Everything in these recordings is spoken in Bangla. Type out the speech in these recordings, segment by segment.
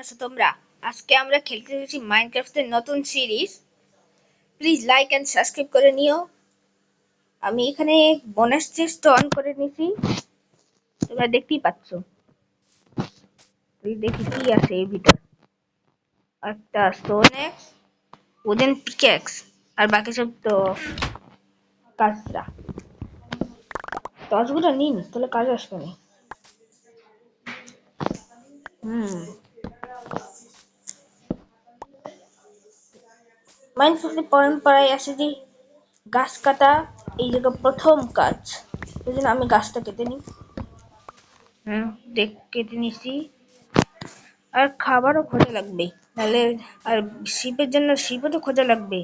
আছো তোমরা? আজকে আমরা খেলতে চলেছি মাইনক্রাফটের নতুন series. Please like and subscribe করে নিও। আমি এখানে বোনাস চেস্ট অন করে নিয়েছি, তোমরা দেখতেই পাচ্ছ। দেখি কি আছে এর ভিতর। একটা স্টোন এক্স, উডেন পিকেক্স, আর বাকি সব তো কাঁচরা। টর্চগুলো নিন, তাহলে কাজ আসবে না। মাইনক্রাফটের পরম্পরায় আছে যে গাছ কাটা এই জায়গায় প্রথম কাজ। এই জন্য আমি গাছটা কেটে নিই। কেটে নিছি। আর খাবারও খোঁজা লাগবে, তাহলে আর শিপের জন্য শিপও তো খোঁজা লাগবে,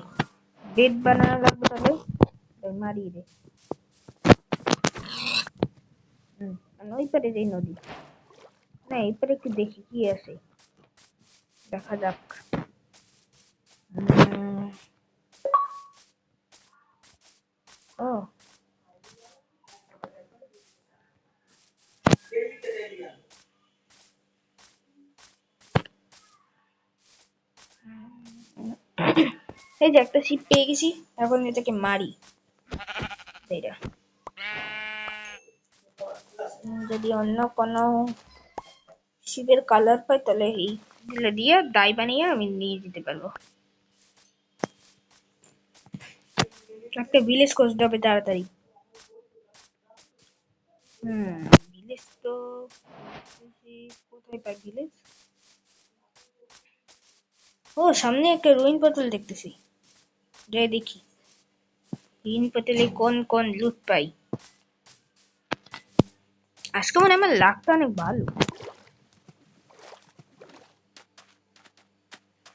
বেড বানানো লাগবে। তাহলে মারিয়ে দে। ওই পারে যে নদী, না এই পারে একটু দেখি কি আছে, দেখা যাক। ও এই যে একটা শিপ পেয়ে গেছি, এখন এটাকে মারি। এটা যদি অন্য কোনো শিপের কালার পাই তাহলে এইগুলো দিয়ে ডাই বানিয়ে আমি নিয়ে যেতে পারবো। একটা ভিলেজ করতে হবে তাড়াতাড়ি। ভিলেজ তো কোথায় পাই ভিলেজ? ও সামনে একটা রুইন পোর্টাল দেখতেছি, যাই দেখি রুইন পোর্টালে কোন কোন লুট পাই। আজকে মনে হয় আমার লাকটা অনেক ভালো।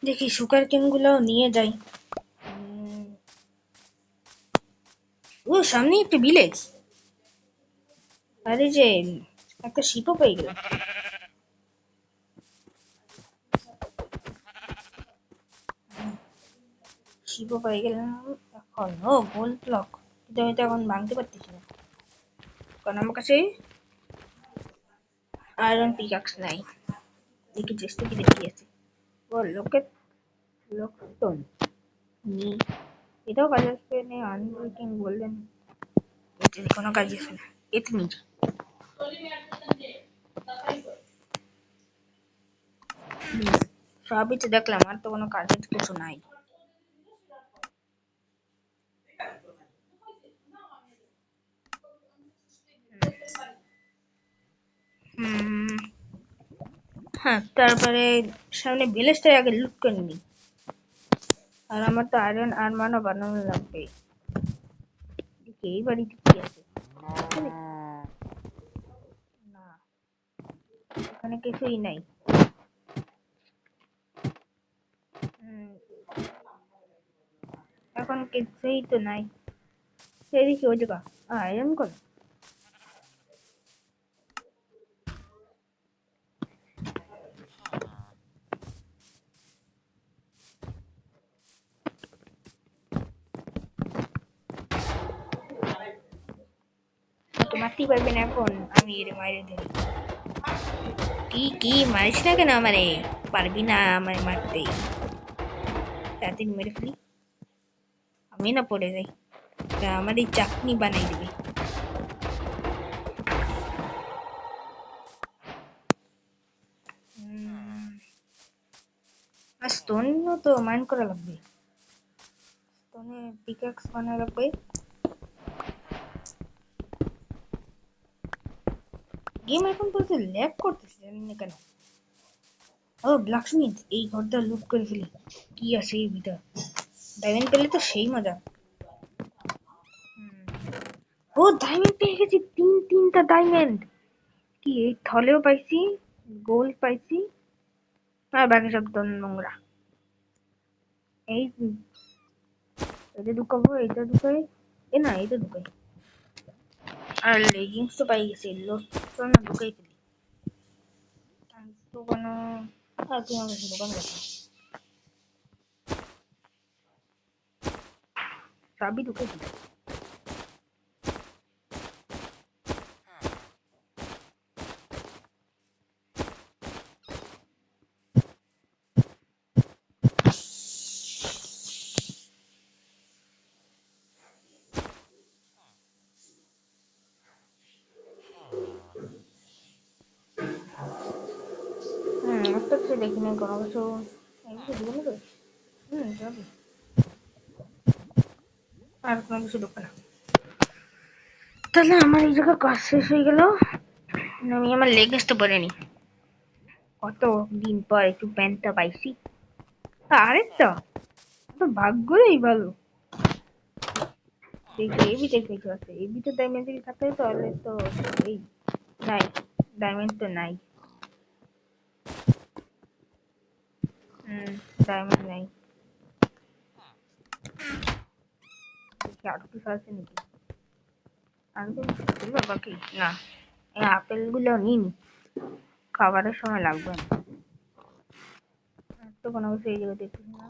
দেখি সুগার কেন গুলো নিয়ে যাই। ও সামনে একটা ভিলেজ, আরে যে একটা শিপও পেয়ে গেলাম। শিপও পেয়ে গেলাম। এখন গোল্ড ব্লক, কিন্তু আমি তো এখন ভাঙতে পারতেছি না, কারণ আমার কাছে আয়রন পিকাক্স নাই। দেখি চেষ্টা কি দেখি আছে। ও লোকেট লোকস্টোন নি, এটাও কাজ আসবে না। আনব্রেকিং বললেন, এটা কোনো কাজ আসবে না। এতে নিচে সবই তো দেখলাম, আর তো কোনো কাজের কিছু নাই। হ্যাঁ, তারপরে সামনে ভিলেজটা আগে লুট করে নি। আর আমার তো আয়রন আরমারও বানানো লাগবে। এই বাড়িতে কি আছে? না, এখানে কিছুই নাই। এখন কিছুই তো নাই। এদিকে ওই জায়গা আয়রন কর। তো মারতেই পারবে না, এখন আমি এর মাইরে ধরি। কি মারিস না কেন আমারে? পারবি না আমায় মারতে, তাড়াতাড়ি মেরে ফেলি। আমি না পড়ে যাই, আমার এই চাটনি বানাই দিবে। আর স্টোন তো মাইন করা লাগবে, স্টোনে পিকাক্স বানানো লাগবে। গেম এখন বলতে ল্যাগ করতেছে, জানি না কেন। ও ব্ল্যাকস্মিথ, এই ঘরটা লুট করে ফেলি। কি আছে এই ভিতর? ডায়মন্ড পেলে তো সেই মজা। ও ডায়মন্ড পেয়ে গেছি, তিনটা ডায়মন্ড। কি এই থলেও পাইছি, গোল্ড পাইছি, আর বাকি সব তো নোংরা। এই এটা ঢুকাবো, এটা ঢুকাই, এ না এটা ঢুকাই। আর লেগিংস তো পাই গেছি, লোকটা না ঢুকাই ফেলি। তো কোনো আর কি আমার কাছে দোকান আছে, সবই ঢুকাই ফেলি। তো কিছু দেখি নাই কোনো কিছু। এমনি জীবনে তো যাবে আর কোনো কিছু ঢুকবে না। তাহলে আমার এই জায়গায় কাজ শেষ হয়ে গেল। আমি আমার লেগেসটা পরে নি। কত দিন পর একটু প্যান্টটা পাইছি। আরেকটা তো ভাগ্যই ভালো। দেখি এবিতে কিছু আছে, এবিতে ডায়মন্ড যদি থাকে তাহলে তো এই নাই, ডায়মন্ড তো নাই। ডায়মন্ড নাই। দেখি আর কিছু আছে নাকি, আর কিছু বাকি না। এই আপেল গুলো নিন, খাবারের সময় লাগবে না। আর তো কোনো কিছু এই জায়গায় দেখছি না।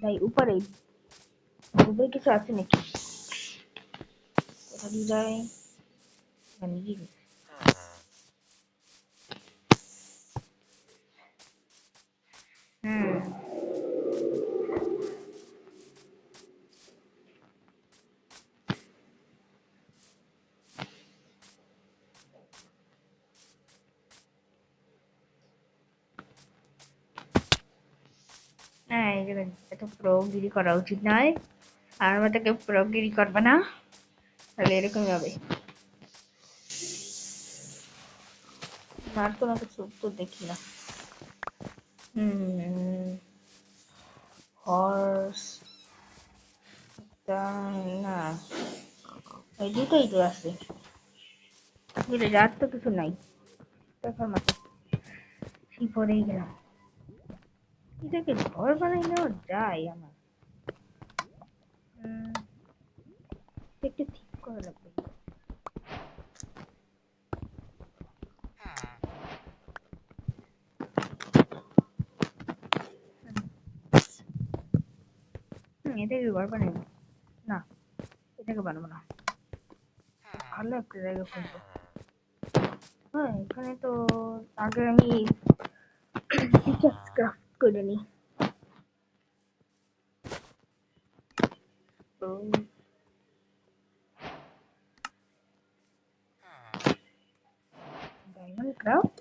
তাই উপরে উপরে কিছু আছে নাকি, কোথা দিয়ে যায় জানি কি। হুম হ্যাঁ, এই জায়গায় এত প্রগিরি করা উচিত নয়। আর মতো কেউ প্রগিরি করবে না, তাহলে এরকমই হবে। আর কোনো কিছু তো দেখি না। হর্স না, এই দুটোই তো আছে। বুঝলে যার তো কিছু নাই দেখার মতো। সেই পরেই গেলাম। এটাকে ঘর বানাই নেওয়া যায় আমার। উম, একটু ঠিক করা লাগবে। এটাকে ঘর বানাবো না, এটাকে বানাবো না। ভালো একটা জায়গা খুঁজবো। হ্যাঁ, এখানে তো আগে আমি পিকাক্স ক্রাফট করে নিই। তো ডায়মন্ড ক্রাফট,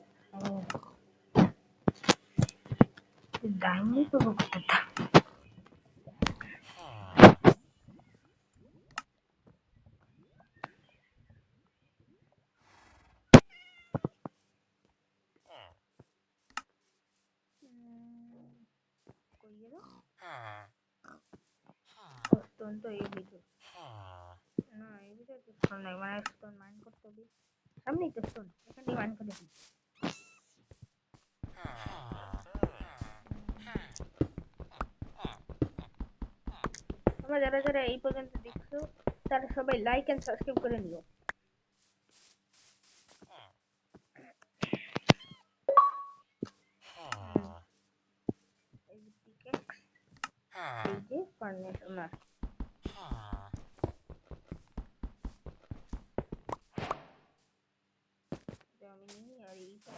ডায়মন্ড পাবো কোথাটা? কই গেল? স্টোন তো এই ভিতর, না এই ভিতরে তো স্টোন নাই, মানে স্টোন মাইন করতে হবে। সামনেই তো স্টোন, এখানে মাইন করে দিই। তোমরা যারা যারা এই পর্যন্ত দেখছো তারা সবাই লাইক এন্ড সাবস্ক্রাইব করে নিও। এই যে পিকেক্স, এই যে ফার্নেস আমার। আমি নিই আর এই তো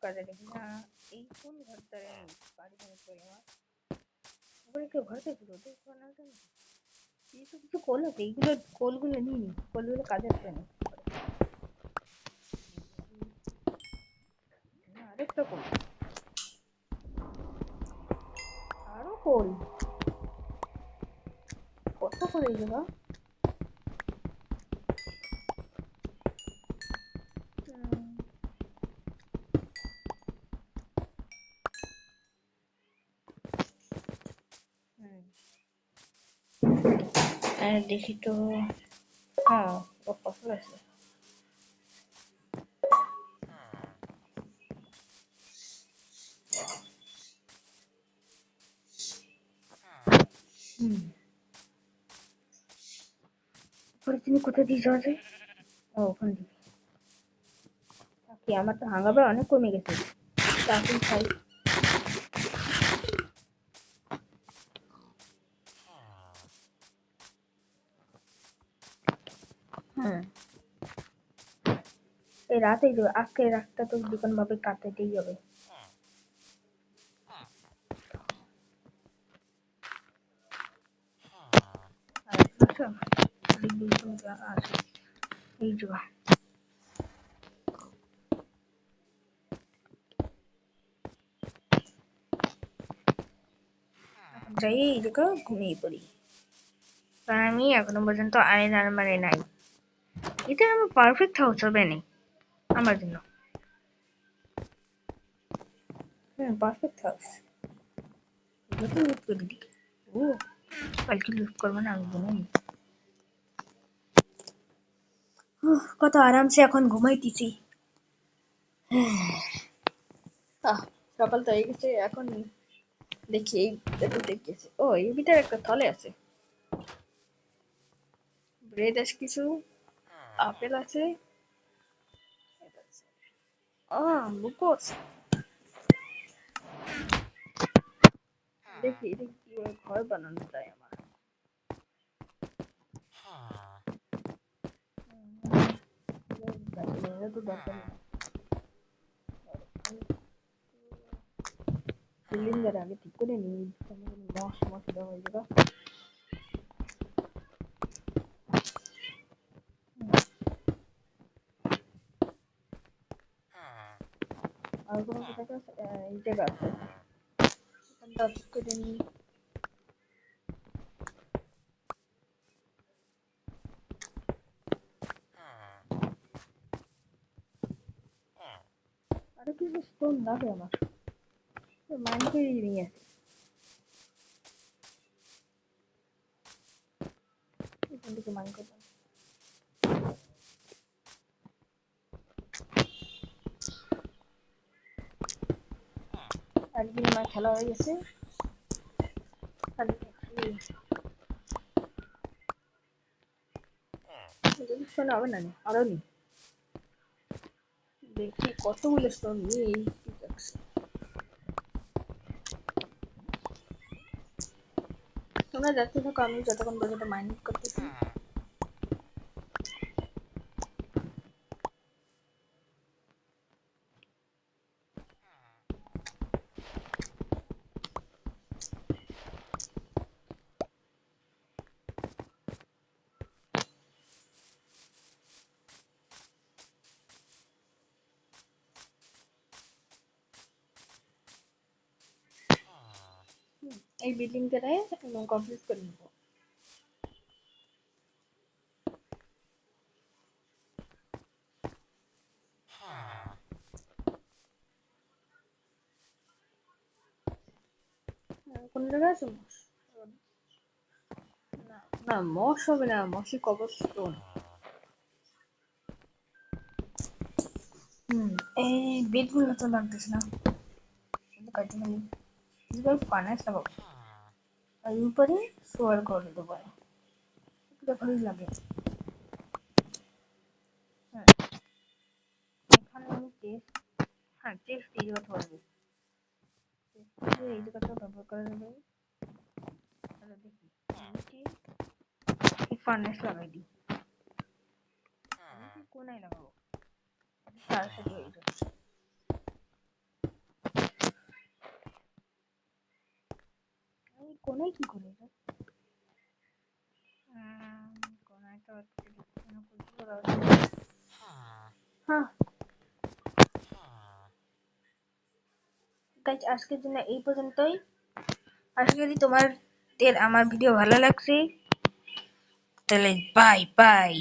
কাজে দেখি না। এই কোন ঘরটারে আমি বাড়ি বানাতে পারি আমার উপরে কেউ ঘর থেকে রোদে বানাতে না। এই তো কিছু কল আছে, এইগুলো কলগুলো নিয়ে নি, কলগুলো কাজে আসবে না। আরেকটা কল, আরো কল, কত করে এই জায়গা। দেখি তো, হ্যাঁ ফসল আছে। পরে তুমি কোথায় দিয়ে যাওয়া যায়? ও ওখান থেকে। কি আমার তো হাঙ্গাবার অনেক কমে গেছে। চাকরি খাই। হ্যাঁ, এই রাতেই যাবে, আজকে রাতটা তো যেকোনো ভাবে কাটাতেই হবে। দেখছো দেখবি তুমি আছে এই যে যাই এই জায়গা ঘুমিয়ে পড়ি, কারণ আমি এখনো পর্যন্ত আয়ন আরমারে নাই। এটা আমার পারফেক্ট হাউস হবে না আমার জন্য। পারফেক্ট হাউস যত লুট করে দিই। ও কালকে লুট করবো না আমি ঘুমাই। কত আরামসে এখন ঘুমাইতেছি। সকাল তো হয়ে গেছে, এখন দেখি এই দেখেছি ও এর ভিতরে একটা থলে আছে, ব্রেড আছে, কিছু আপেল আছে, গ্লুকোজ। দেখি এটা কিভাবে ঘর বানানো যায় আমার। এটা তো দরকার নেই, সিলিন্ডার আগে ঠিক করে নিই, মশ মশ দেওয়া হয়ে যাবে। আর কোনো কোথাও এই জায়গা আছে, এখানটা ঠিক করে নিই। আরে কিছু স্টোন লাগে আমার, মাইন্ড করে নিয়ে আসি। এখান থেকে মাইন্ড করলাম। একদিন আমার খেলা হয়ে গেছে, শোনা হবে না আরো নি দেখি কতগুলো স্টোন নিয়ে এই তোমরা দেখতে থাকো, আমি যতক্ষণ পর্যন্ত মাইন্ড করতেছি। এই বিল্ডিংটারে কমপ্লিট করে নেব। কোন জায়গায় আছে মশ? না না, মশ হবে না, মশি কবরস্টোন। এই বেডগুলো তো লাগতেছে না, শুধু কাটি নেই, ফার্নেস লাগাবো আর উপরে শোয়ার করে দেবো, এটা ভালোই লাগে। হ্যাঁ এখানে আমি চেস্ট, চেস্ট এই জায়গাটা হবে, এই জায়গাটা ব্যবহার করা যাবে। তাহলে দেখি নিচে এই ফার্নেস লাগাই দিই, আমি কোনায় লাগাবো, সাথে সাথে হয়ে যাবে। আমি কোনায় কি করে এটা, কোনায় তো হ্যাঁ। গাইস আজকের জন্য এই পর্যন্তই। আশা করি তোমাদের আমার ভিডিও ভালো লাগছে, তাহলে বাই বাই।